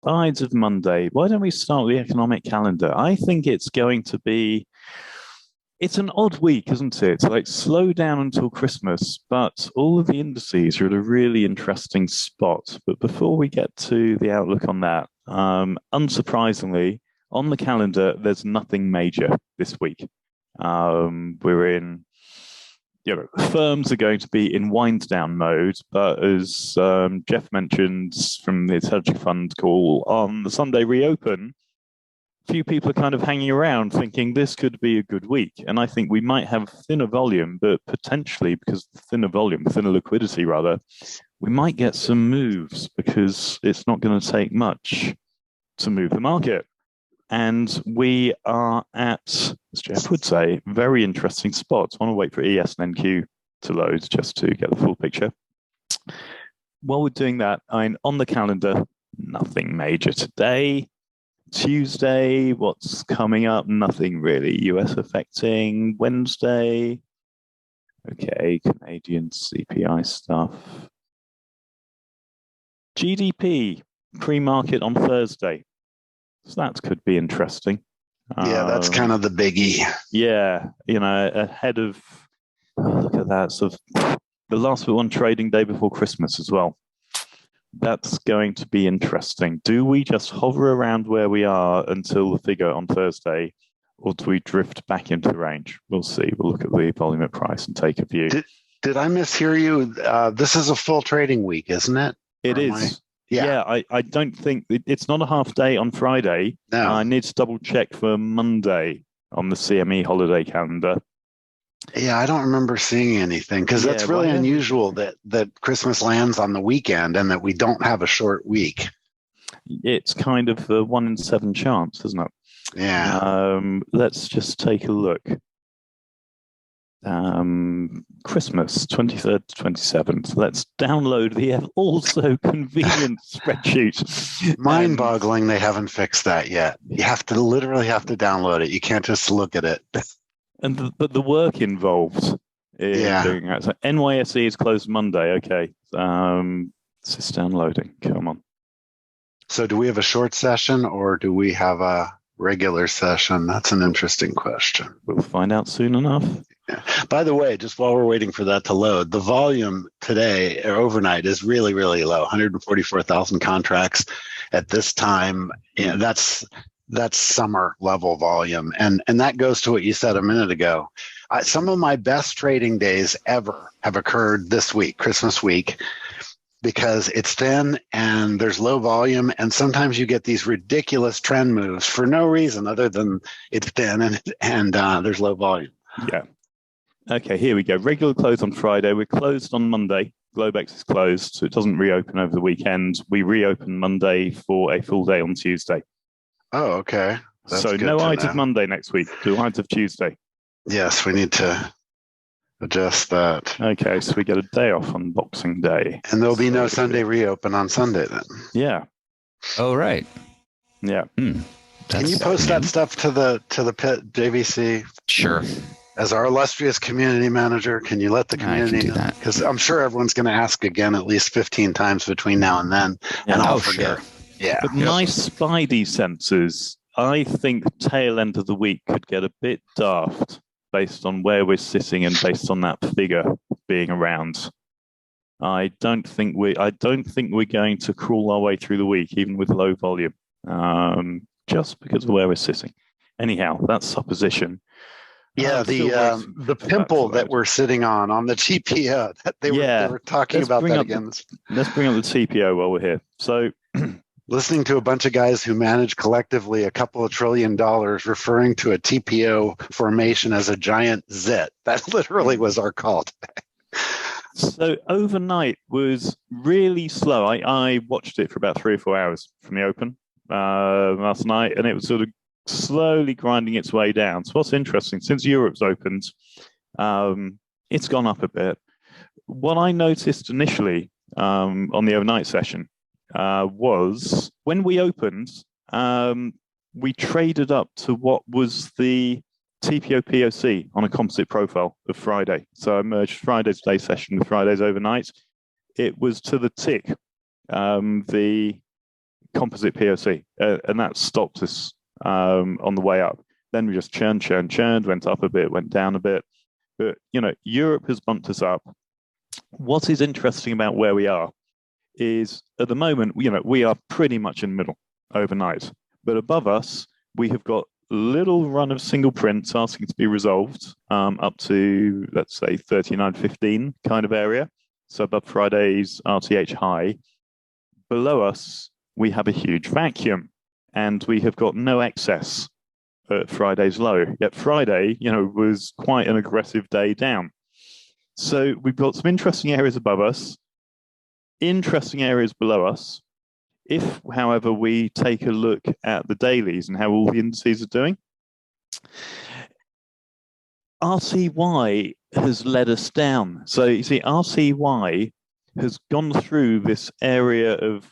Ides of Monday. Why don't we start with the economic calendar? I think it's going to be, it's an odd week, isn't it? Like slow down until Christmas, but all of the indices are at a really interesting spot. But before we get to the outlook on that, unsurprisingly, on the calendar, there's nothing major this week. We're in, firms are going to be in wind down mode, but as Jeff mentioned from the Strategy Fund call on the Sunday reopen, few people are kind of hanging around thinking this could be a good week. And I think we might have thinner volume, but potentially because thinner volume, thinner liquidity rather, we might get some moves because it's not going to take much to move the market. And we are at, as Jeff would say, very interesting spots. I want to wait for ES and NQ to load just to get the full picture. While we're doing that, on the calendar, nothing major today. Tuesday, what's coming up? Nothing really. US affecting. Wednesday. Okay, Canadian CPI stuff. GDP pre-market on Thursday. So that could be interesting. Yeah, that's kind of the biggie. Yeah, ahead of, look at that, sort of the last one trading day before Christmas as well. That's going to be interesting. Do we just hover around where we are until the figure on Thursday, or do we drift back into range? We'll see. We'll look at the volume at price and take a view. Did I mishear you? This is a full trading week, isn't it? It is. Yeah, I don't think it's not a half day on Friday. No. I need to double check for Monday on the CME holiday calendar. Yeah, I don't remember seeing anything because that's really unusual that Christmas lands on the weekend and that we don't have a short week. It's kind of a 1 in 7 chance, isn't it? Yeah. Let's just take a look. Christmas 23rd to 27th. Let's download the also convenient spreadsheet. Mind-boggling they haven't fixed that yet. You literally have to download it. You can't just look at it. But the work involved in doing that. So NYSE is closed Monday. Okay. It's just downloading. Come on. So do we have a short session or do we have a regular session? That's an interesting question. We'll find out soon enough. Yeah. By the way, just while we're waiting for that to load, the volume today or overnight is really, really low. 144,000 contracts at this time. Yeah, that's summer level volume. And that goes to what you said a minute ago. Some of my best trading days ever have occurred this week, Christmas week, because it's thin and there's low volume. And sometimes you get these ridiculous trend moves for no reason other than it's thin and there's low volume. Yeah. Okay, here we go. Regular close on Friday. We're closed on Monday. Globex is closed, so it doesn't reopen over the weekend. We reopen Monday for a full day on Tuesday. Oh, okay. That's so no Ides of Monday next week. Do Ides of Tuesday. Yes, we need to adjust that. Okay, so we get a day off on Boxing Day. And there'll be no Sunday reopen on Sunday then. Yeah. Oh, right. Yeah. Can you post that stuff to the pit, JVC? Sure. As our illustrious community manager, can you let the community know? Because I'm sure everyone's going to ask again at least 15 times between now and then, and I'll forget. Sure. Yeah. But my spidey senses, I think the tail end of the week could get a bit daft based on where we're sitting and based on that figure being around. I don't think we're going to crawl our way through the week, even with low volume, just because of where we're sitting. Anyhow, that's supposition. Yeah, the pimple that we're sitting on the TPO. They were talking about that again. Let's bring up the TPO while we're here. So, listening to a bunch of guys who manage collectively a couple of $1 trillion referring to a TPO formation as a giant zit. That literally was our call today. So overnight was really slow. I watched it for about 3 or 4 hours from the open last night, and it was sort of slowly grinding its way down. So what's interesting, since Europe's opened, it's gone up a bit. What I noticed initially on the overnight session was when we opened, we traded up to what was the TPO POC on a composite profile of Friday. So I merged Friday's day session with Friday's overnight. It was to the tick. The composite POC, and that stopped us on the way up. Then we just churned, went up a bit, went down a bit. But, Europe has bumped us up. What is interesting about where we are is at the moment, we are pretty much in the middle overnight. But above us, we have got a little run of single prints asking to be resolved up to, let's say, 39.15 kind of area. So above Friday's RTH high. Below us, we have a huge vacuum, and we have got no excess at Friday's low. Yet Friday, was quite an aggressive day down. So we've got some interesting areas above us, interesting areas below us. If, however, we take a look at the dailies and how all the indices are doing, RCY has led us down. So you see, RCY has gone through this area of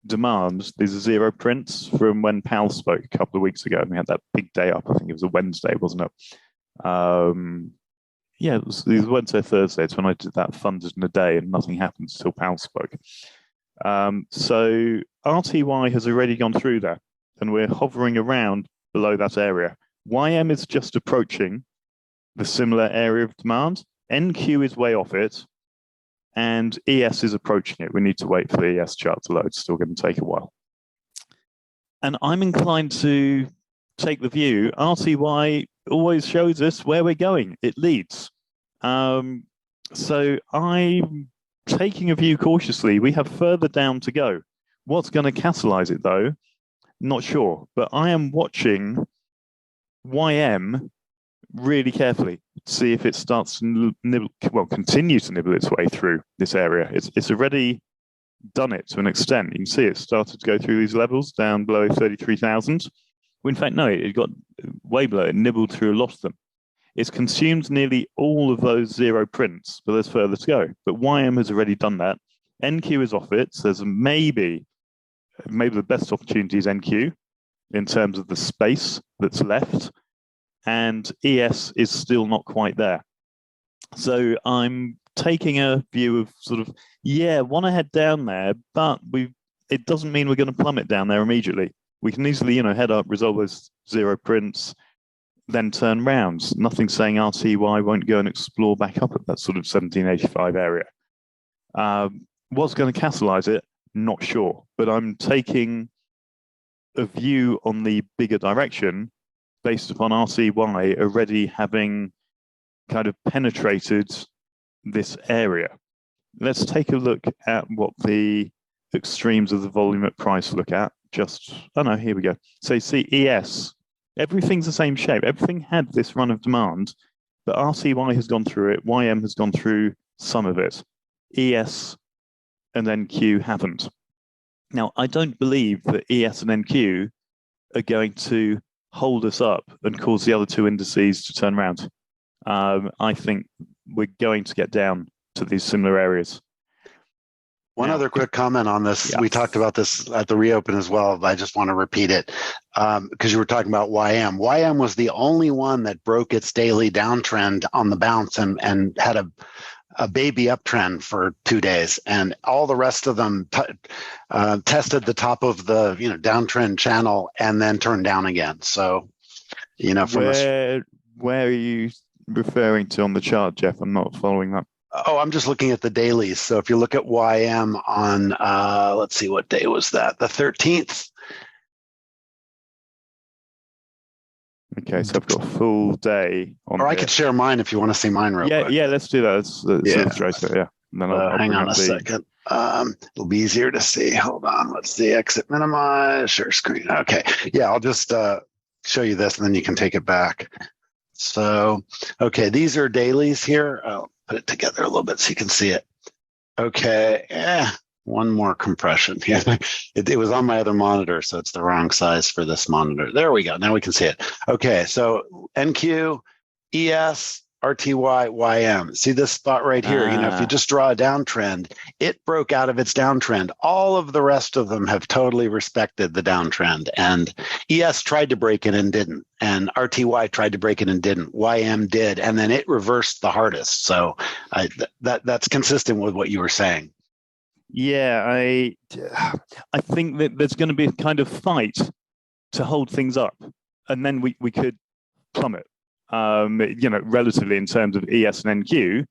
demand. These are zero prints from when Powell spoke a couple of weeks ago. We had that big day up. I think it was a Wednesday, wasn't it? It was Wednesday, Thursday. It's when I did that funded in a day, and nothing happened until Powell spoke. So RTY has already gone through that, and we're hovering around below that area. YM is just approaching the similar area of demand. NQ is way off it, and ES is approaching it. We need to wait for the ES chart to load. It's still going to take a while. And I'm inclined to take the view, RTY always shows us where we're going. It leads. So I'm taking a view cautiously. We have further down to go. What's going to catalyze it, though? Not sure. But I am watching YM really carefully to see if it starts to continue to nibble its way through this area. It's already done it to an extent. You can see it started to go through these levels down below 33,000. Well, in fact, no, it got way below. It nibbled through a lot of them. It's consumed nearly all of those zero prints, but there's further to go. But YM has already done that. NQ is off it. So there's maybe the best opportunity is NQ in terms of the space that's left. And ES is still not quite there. So I'm taking a view of want to head down there, but it doesn't mean we're going to plummet down there immediately. We can easily, head up, resolve those zero prints, then turn round. Nothing saying RTY won't go and explore back up at that sort of 1785 area. What's going to catalyze it? Not sure. But I'm taking a view on the bigger direction based upon RCY already having kind of penetrated this area. Let's take a look at what the extremes of the volume at price look at. Here we go. So you see ES, everything's the same shape. Everything had this run of demand, but RCY has gone through it. YM has gone through some of it. ES and NQ haven't. Now, I don't believe that ES and NQ are going to hold us up and cause the other two indices to turn around. I think we're going to get down to these similar areas. One other quick comment on this. Yes. We talked about this at the reopen as well. But I just want to repeat it because you were talking about YM. YM was the only one that broke its daily downtrend on the bounce and had a baby uptrend for 2 days. And all the rest of them tested the top of the downtrend channel and then turned down again. So, where are you referring to on the chart, Jeff? I'm not following that. Oh, I'm just looking at the dailies. So if you look at YM on, let's see, what day was that? The 13th. Okay, so I've got a full day on. Or I could share mine if you want to see mine real quick. Yeah, let's do that. Let's illustrate it. Yeah. And then I'll hang on a second. It'll be easier to see. Hold on. Let's see. Exit, minimize, share screen. Okay. Yeah, I'll just show you this, and then you can take it back. So, okay, these are dailies here. I'll put it together a little bit so you can see it. Okay, one more compression here. It was on my other monitor, so it's the wrong size for this monitor. There we go. Now we can see it. Okay, so NQ, ES, RTY, YM. See this spot right here? If you just draw a downtrend, it broke out of its downtrend. All of the rest of them have totally respected the downtrend. And ES tried to break it and didn't. And RTY tried to break it and didn't. YM did. And then it reversed the hardest. So that's consistent with what you were saying. Yeah, I think that there's going to be a kind of fight to hold things up, and then we could plummet. Relatively in terms of ES and NQ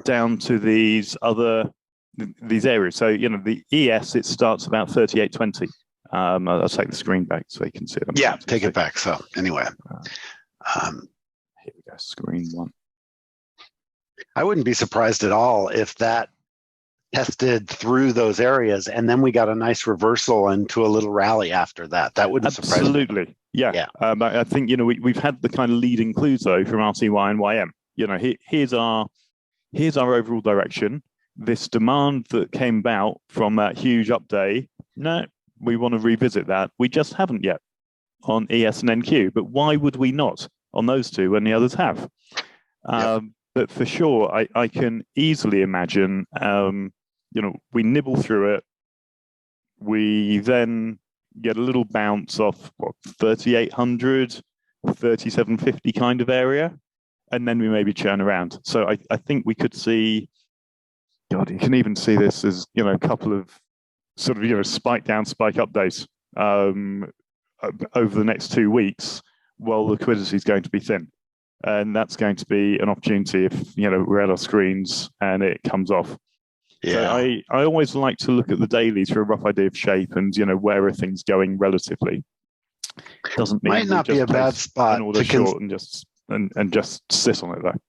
down to these areas. So the ES, it starts about 38.20. I'll take the screen back so you can see it. Yeah, take it back. So anyway, here we go. Screen one. I wouldn't be surprised at all if that tested through those areas and then we got a nice reversal into a little rally after that. That wouldn't surprise me. Absolutely. Yeah. I think we've had the kind of leading clues though from RCY and YM. Here's our overall direction. This demand that came about from that huge up day. No, we want to revisit that. We just haven't yet on ES and NQ. But why would we not on those two when the others have? Yep. But for sure, I can easily imagine, we nibble through it. We then get a little bounce off, 3,800, 3,750 kind of area. And then we maybe churn around. So I think we could see, God, you can even see this as, a couple of sort of, spike down, spike up days over the next 2 weeks while liquidity is going to be thin. And that's going to be an opportunity if, we're at our screens and it comes off. Yeah. So I always like to look at the dailies for a rough idea of shape and, where are things going relatively. Doesn't mean might not be a bad spot in order short and just sit on it though.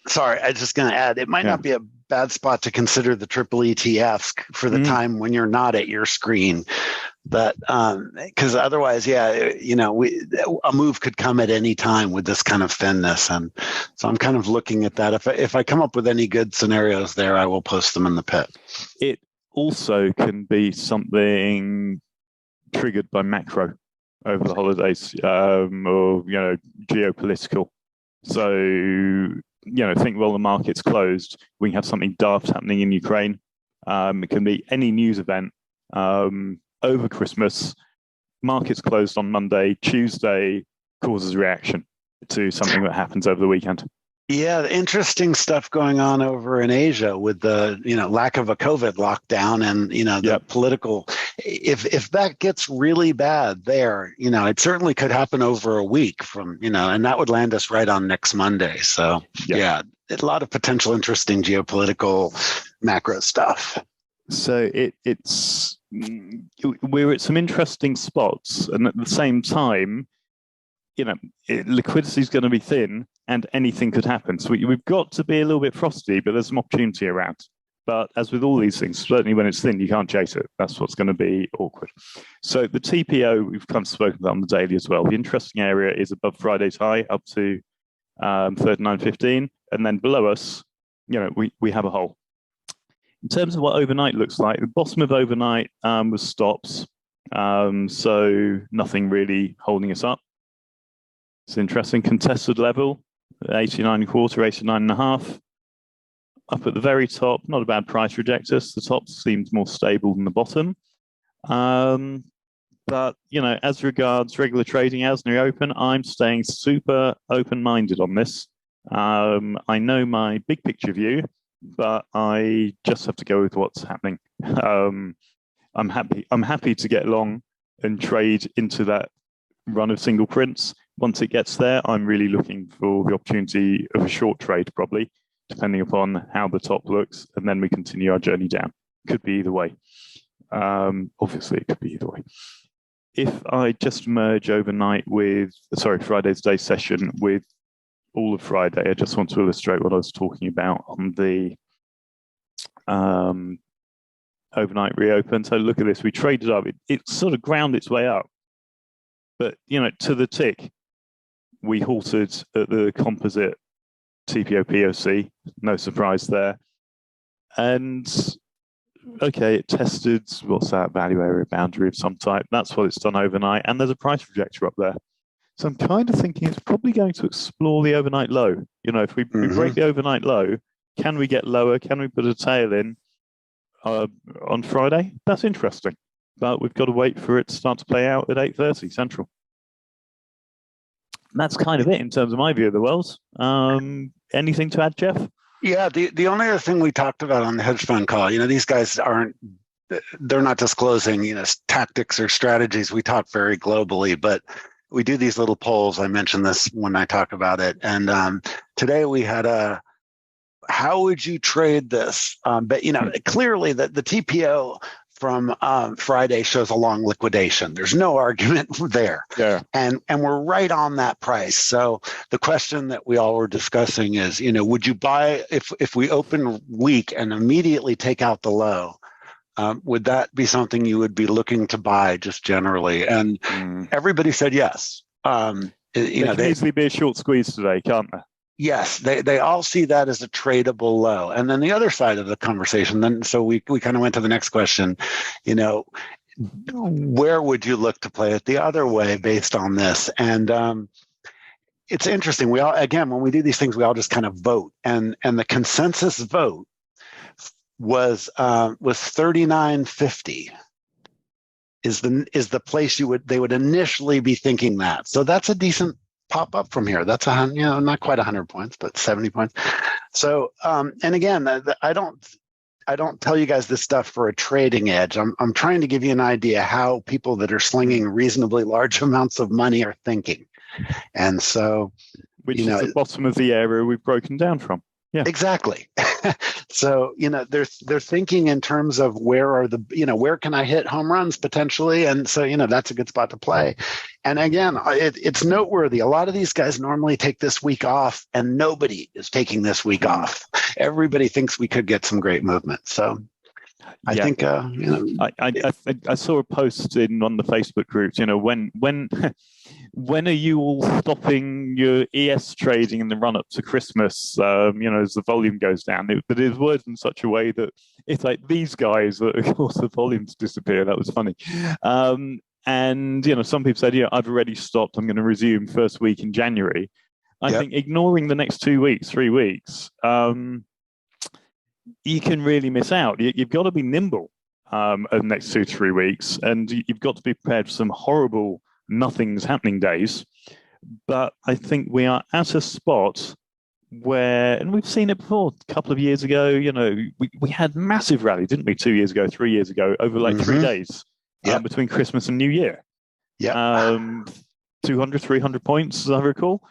Sorry, I was just going to add, it might not be a bad spot to consider the triple ETFs for the time when you're not at your screen. But because otherwise, a move could come at any time with this kind of thinness. And so I'm kind of looking at that. If I come up with any good scenarios there, I will post them in the pit. It also can be something triggered by macro over the holidays or, geopolitical. So, think, well, the market's closed. We can have something daft happening in Ukraine. It can be any news event. Over Christmas, markets closed on Monday, Tuesday causes reaction to something that happens over the weekend. Yeah, interesting stuff going on over in Asia with the lack of a COVID lockdown and the political. If that gets really bad there, it certainly could happen over a week from and that would land us right on next Monday. So a lot of potential interesting geopolitical macro stuff. So we're at some interesting spots, and at the same time, liquidity is going to be thin, and anything could happen. So we've got to be a little bit frosty, but there's some opportunity around. But as with all these things, certainly when it's thin, you can't chase it. That's what's going to be awkward. So the TPO, we've kind of spoken about on the daily as well. The interesting area is above Friday's high, up to 39.15, and then below us, we have a hole. In terms of what overnight looks like, the bottom of overnight was stops, so nothing really holding us up. It's interesting. Contested level, 89.25, 89.5. Up at the very top, not a bad price rejectus. The top seems more stable than the bottom. But, as regards regular trading as near open, I'm staying super open-minded on this. I know my big picture view, but I just have to go with what's happening. I'm happy to get long and trade into that run of single prints. Once it gets there, I'm really looking for the opportunity of a short trade, probably, depending upon how the top looks, and then we continue our journey down. Could be either way. Obviously, it could be either way. If I just merge overnight Friday's day session with all of Friday, I just want to illustrate what I was talking about on the overnight reopen. So look at this. We traded up. It sort of ground its way up. But, to the tick, we halted at the composite TPO POC. No surprise there. And, okay, it tested, what's that, value area boundary of some type. That's what it's done overnight. And there's a price rejector up there. So I'm kind of thinking it's probably going to explore the overnight low. If we break the overnight low, can we get lower? Can we put a tail in on Friday? That's interesting. But we've got to wait for it to start to play out at 8:30 Central. And that's kind of it in terms of my view of the world. Anything to add, Jeff? Yeah, the only other thing we talked about on the hedge fund call, these guys they're not disclosing, tactics or strategies. We talk very globally, but we do these little polls. I mentioned this when I talk about it. And today we had how would you trade this? But, clearly the TPO from Friday shows a long liquidation. There's no argument there. Yeah. And we're right on that price. So the question that we all were discussing is, would you buy if we open weak and immediately take out the low? Would that be something you would be looking to buy just generally? And everybody said yes. Can easily be a short squeeze today, can't they? Yes, they all see that as a tradable low. And then the other side of the conversation, then so we kind of went to the next question, where would you look to play it the other way based on this? And it's interesting. We all, again, when we do these things, we all just kind of vote. And the consensus vote was 39.50 is the place they would initially be thinking that. So that's a decent pop up from here. That's not quite 100 points, but 70 points. So and again, I don't tell you guys this stuff for a trading edge. I'm trying to give you an idea how people that are slinging reasonably large amounts of money are thinking. And so, which is the bottom of the area we've broken down from. Yeah, exactly. So, they're thinking in terms of where can I hit home runs potentially? And so, that's a good spot to play. And again, it's noteworthy. A lot of these guys normally take this week off and nobody is taking this week off. Everybody thinks we could get some great movement. So I think, I saw a post on the Facebook groups, when are you all stopping your ES trading in the run up to Christmas, as the volume goes down? But it was worded in such a way that it's like these guys, of course, the volumes disappear. That was funny. And, some people said, I've already stopped. I'm going to resume first week in January. I think ignoring the next 2 weeks, 3 weeks, you can really miss out. You've got to be nimble over the next 2 to 3 weeks, and you've got to be prepared for some horrible nothing's happening days. But I think we are at a spot where, and we've seen it before, a couple of years ago, we had massive rally, didn't we, 2 years ago, 3 years ago, over like 3 days between Christmas and New Year. 200, 300 points, as I recall.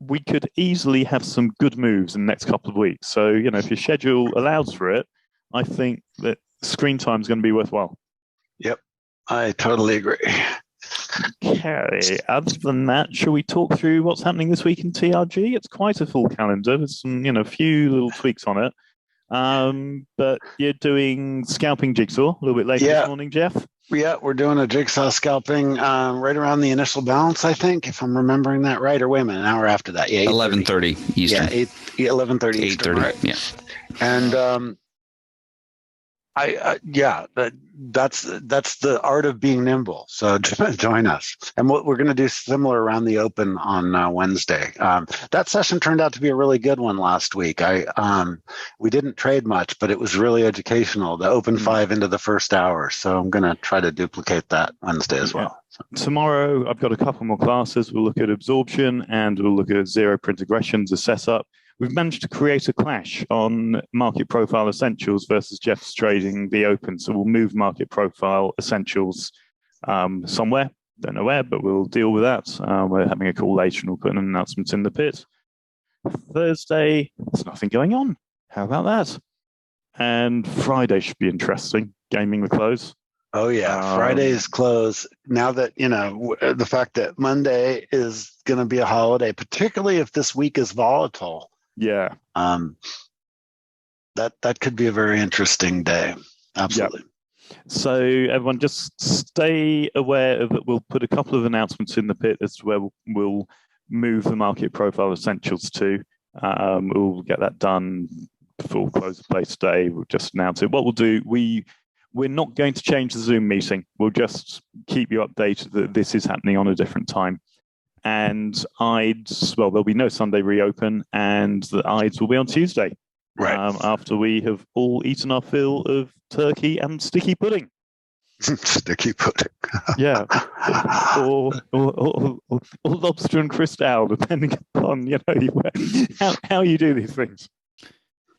We could easily have some good moves in the next couple of weeks. So, if your schedule allows for it, I think that screen time is going to be worthwhile. Yep, I totally agree. Okay, other than that, shall we talk through what's happening this week in TRG? It's quite a full calendar. There's some, a few little tweaks on it. But you're doing scalping jigsaw a little bit later this morning, Jeff? Yeah, we're doing a jigsaw scalping right around the initial balance, I think, if I'm remembering that right. Or wait a minute, an hour after that. Yeah, 11:30 Eastern. Yeah, 11:30 Eastern. 8:30. Right? Yeah. And that's the art of being nimble. So join us. And what we're going to do similar around the open on Wednesday. That session turned out to be a really good one last week. We didn't trade much, but it was really educational. The open 5 into the first hour. So I'm going to try to duplicate that Wednesday as well. Tomorrow, I've got a couple more classes. We'll look at absorption and we'll look at zero print aggressions, a setup. We've managed to create a clash on market profile essentials versus Jeff's trading the open. So we'll move market profile essentials somewhere. Don't know where, but we'll deal with that. We're having a call later and we'll put an announcement in the pit. Thursday, there's nothing going on. How about that? And Friday should be interesting. Gaming the close. Oh, yeah. Friday's close. Now that, the fact that Monday is going to be a holiday, particularly if this week is volatile. Yeah. That could be a very interesting day. Absolutely. Yep. So everyone just stay aware of that. We'll put a couple of announcements in the pit as to where we'll move the market profile essentials to. We'll get that done before close of play today. We'll just announce it. What we'll do, we're not going to change the Zoom meeting. We'll just keep you updated that this is happening on a different time. And there'll be no Sunday reopen, and the Ides will be on Tuesday. Right. After we have all eaten our fill of turkey and sticky pudding. Sticky pudding. Yeah. Or lobster and cristal, depending upon how you do these things.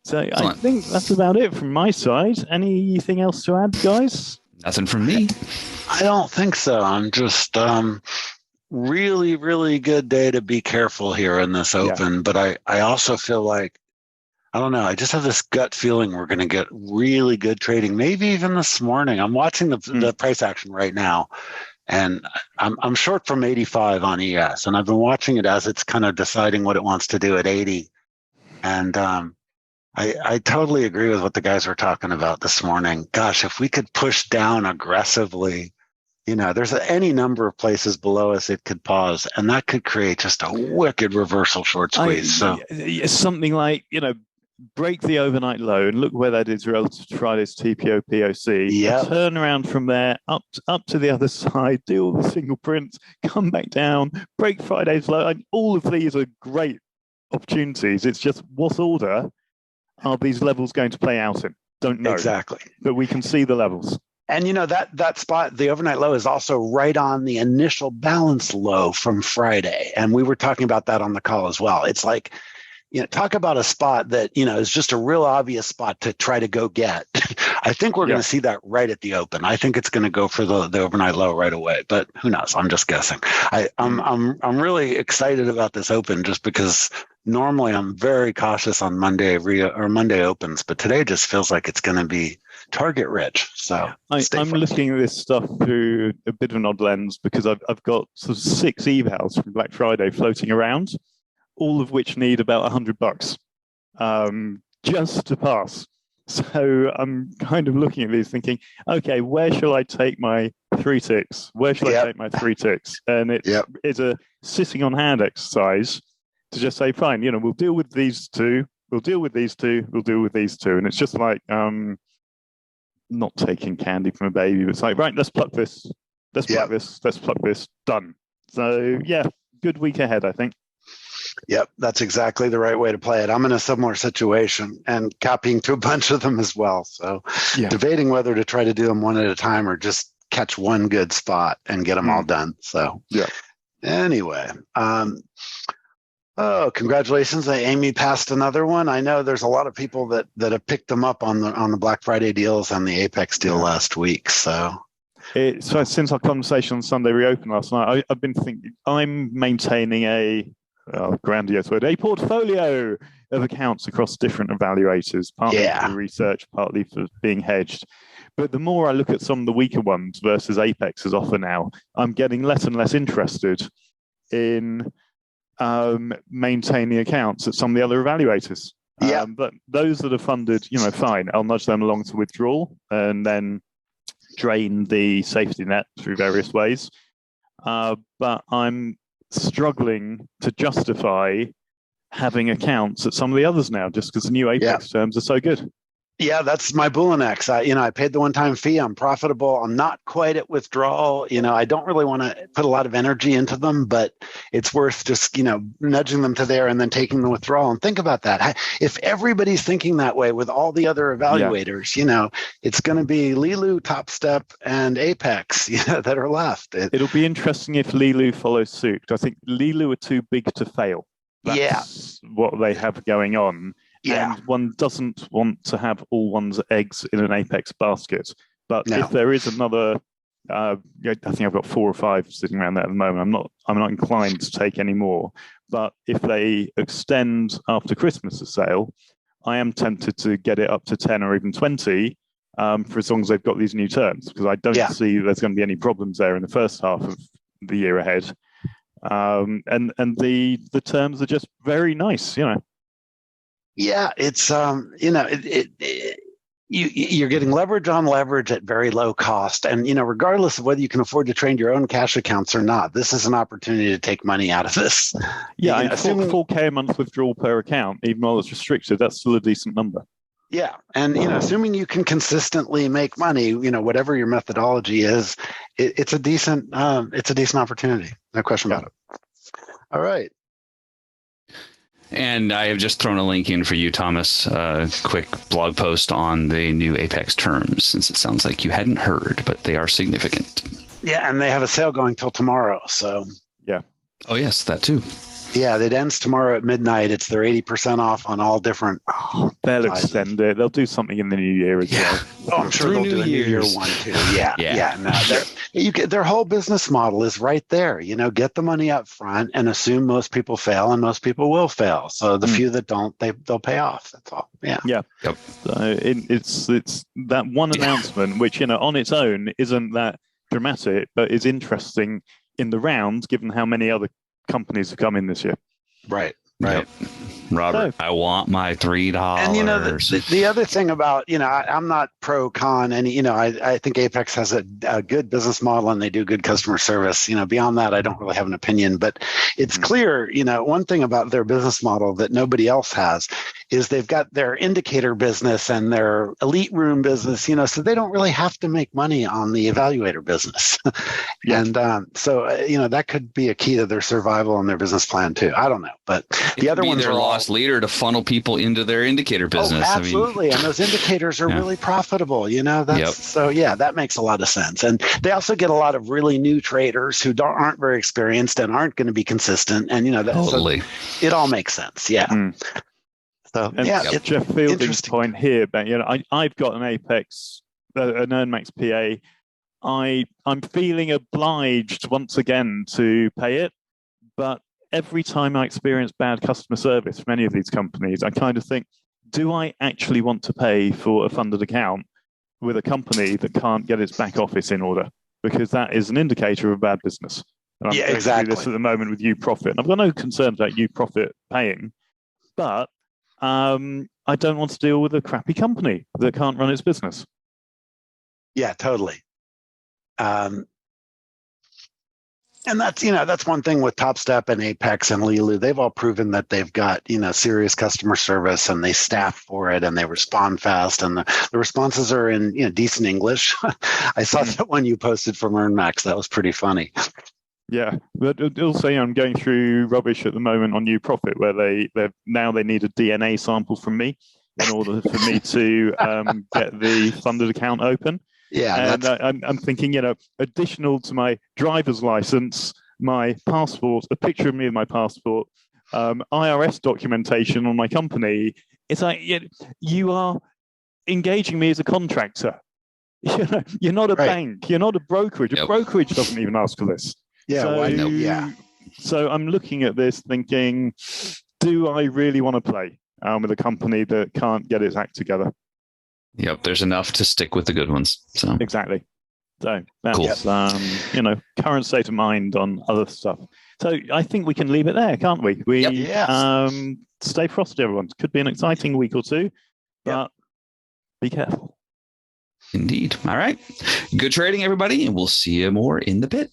So I Excellent. think that's about it from my side. Anything else to add, guys? Nothing from me. I don't think so. I'm just really, really good day to be careful here in this open. But I also feel like, I don't know, I just have this gut feeling we're going to get really good trading, maybe even this morning. I'm watching the price action right now, and I'm short from 85 on ES, and I've been watching it as it's kind of deciding what it wants to do at 80. And I totally agree with what the guys were talking about this morning. Gosh, if we could push down aggressively, there's any number of places below us it could pause, and that could create just a wicked reversal short squeeze. Something like, break the overnight low and look where that is relative to Friday's TPO POC. Yep. Turn around from there up to the other side, do all the single prints, come back down, break Friday's low. And all of these are great opportunities. It's just what order are these levels going to play out in? Don't know. Exactly. But we can see the levels. And that spot, the overnight low, is also right on the initial balance low from Friday. And we were talking about that on the call as well. It's like, talk about a spot that, is just a real obvious spot to try to go get. I think we're going to see that right at the open. I think it's going to go for the overnight low right away, but who knows? I'm just guessing. I'm really excited about this open just because normally I'm very cautious on Monday opens, but today just feels like it's going to be target rich. So I'm looking at this stuff through a bit of an odd lens because I've got sort of 6 evals from Black Friday floating around, all of which need about $100 just to pass. So I'm kind of looking at these thinking, okay, where shall I take my 3 ticks? Where shall I take my 3 ticks? And it's a sitting on hand exercise to just say, fine, we'll deal with these two, we'll deal with these two, we'll deal with these two. And it's just like not taking candy from a baby. It's like, right, let's pluck this, let's pluck this, let's pluck this, done. So good week ahead, I think. Yep, that's exactly the right way to play it. I'm in a similar situation and copying to a bunch of them as well. So debating whether to try to do them one at a time or just catch one good spot and get them all done. So anyway, congratulations. Amy passed another one. I know there's a lot of people that have picked them up on the Black Friday deals and the Apex deal last week. So since our conversation on Sunday reopened last night, I've been thinking I'm maintaining a grandiose word, a portfolio of accounts across different evaluators, partly for research, partly for being hedged. But the more I look at some of the weaker ones versus Apex's offer now, I'm getting less and less interested in maintaining accounts at some of the other evaluators. But those that are funded, fine, I'll nudge them along to withdrawal and then drain the safety net through various ways. But I'm struggling to justify having accounts at some of the others now just because the new Apex terms are so good. Yeah, that's my Bullinex. I paid the one-time fee. I'm profitable. I'm not quite at withdrawal. I don't really want to put a lot of energy into them, but it's worth just, nudging them to there and then taking the withdrawal. And think about that. If everybody's thinking that way with all the other evaluators, it's going to be Lilu, Top Step, and Apex that are left. It'll be interesting if Lilu follows suit. I think Lilu are too big to fail. That's what they have going on. And one doesn't want to have all one's eggs in an Apex basket. But if there is another, I think I've got 4 or 5 sitting around there at the moment. I'm not inclined to take any more. But if they extend after Christmas a sale, I am tempted to get it up to 10 or even 20 for as long as they've got these new terms, because I don't see there's going to be any problems there in the first half of the year ahead. And the terms are just very nice, Yeah, it's you're getting leverage on leverage at very low cost, and regardless of whether you can afford to trade your own cash accounts or not, this is an opportunity to take money out of this. Yeah, and 4K a month withdrawal per account, even though it's restricted, that's still a decent number. Yeah, and assuming you can consistently make money, whatever your methodology is, it's a decent opportunity. No question about it. All right. And I have just thrown a link in for you, Thomas, a quick blog post on the new Apex terms, since it sounds like you hadn't heard, but they are significant. Yeah, and they have a sale going till tomorrow. So yeah. Oh, yes, that too. Yeah, it ends tomorrow at midnight. It's their 80% off on all different. They'll sizes. extend it. They'll do something in the new year as well. Oh, I'm sure Through they'll New do a New Year Year's. one too. Yeah, Yeah. No, their whole business model is right there. Get the money up front and assume most people fail, and most people will fail. So the few that don't, they'll pay off. That's all. Yeah. Yeah. Yep. So it's that one announcement, which on its own isn't that dramatic, but is interesting in the round, given how many other companies have come in this year. Right. Yep. Robert, I want my $3. And the other thing about I'm not pro con, and I think Apex has a good business model and they do good customer service. Beyond that, I don't really have an opinion. But it's clear, one thing about their business model that nobody else has is they've got their indicator business and their elite room business. So they don't really have to make money on the evaluator business. Yeah. And so that could be a key to their survival and their business plan too. I don't know, but the other ones their are lost leader to funnel people into their indicator business. Oh, absolutely. And those indicators are really profitable. So that makes a lot of sense. And they also get a lot of really new traders who aren't very experienced and aren't going to be consistent. And totally. So it all makes sense. Yeah. So and Jeff Fielding's point here about I've got an Apex, an EarnMax PA. I'm feeling obliged once again to pay it, but every time I experience bad customer service from any of these companies, I kind of think, do I actually want to pay for a funded account with a company that can't get its back office in order? Because that is an indicator of a bad business. And I'm going through this at the moment with UProfit. And I've got no concerns about UProfit paying, but I don't want to deal with a crappy company that can't run its business. Yeah, totally. And that's one thing with TopStep and Apex and Lilu. They've all proven that they've got, serious customer service, and they staff for it, and they respond fast, and the responses are in, decent English. I saw that one you posted from EarnMax. That was pretty funny. Yeah, but also I'm going through rubbish at the moment on UProfit, where they need a DNA sample from me in order for me to get the funded account open. Yeah, and I'm thinking, additional to my driver's license, my passport, a picture of me with my passport, IRS documentation on my company. It's like you are engaging me as a contractor. You're not a bank. You're not a brokerage. A brokerage doesn't even ask for this. Yeah, So I'm looking at this thinking, do I really want to play with a company that can't get its act together? Yep, there's enough to stick with the good ones. So exactly. So that's cool. Current state of mind on other stuff. So I think we can leave it there, can't we? Stay frosty, everyone. Could be an exciting week or two, but be careful. Indeed. All right. Good trading, everybody, and we'll see you more in the pit.